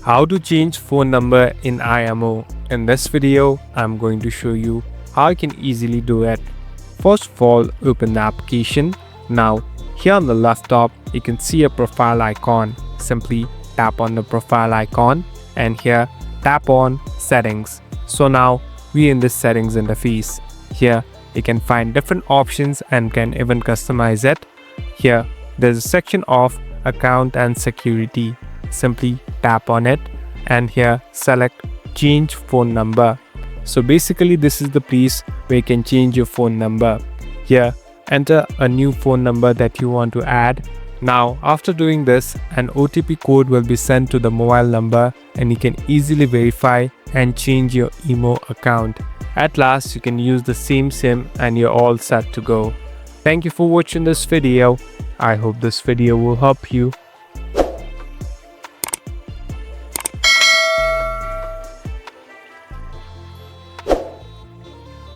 How to change phone number in IMO. In this video, I'm going to show you how you can easily do it. First of all, open the application. Now, here on the left top, you can see a profile icon. Simply tap on the profile icon and here tap on settings. So now we're in this settings interface. Here you can find different options and can even customize it. Here there's a section of account and security. Simply tap on it and here select change phone number. So basically this is the place where you can change your phone number. Here enter a new phone number that you want to add. Now after doing this, an OTP code will be sent to the mobile number and you can easily verify and change your IMO account. At last you can use the same SIM and you're all set to go. Thank you for watching this video. I hope this video will help you.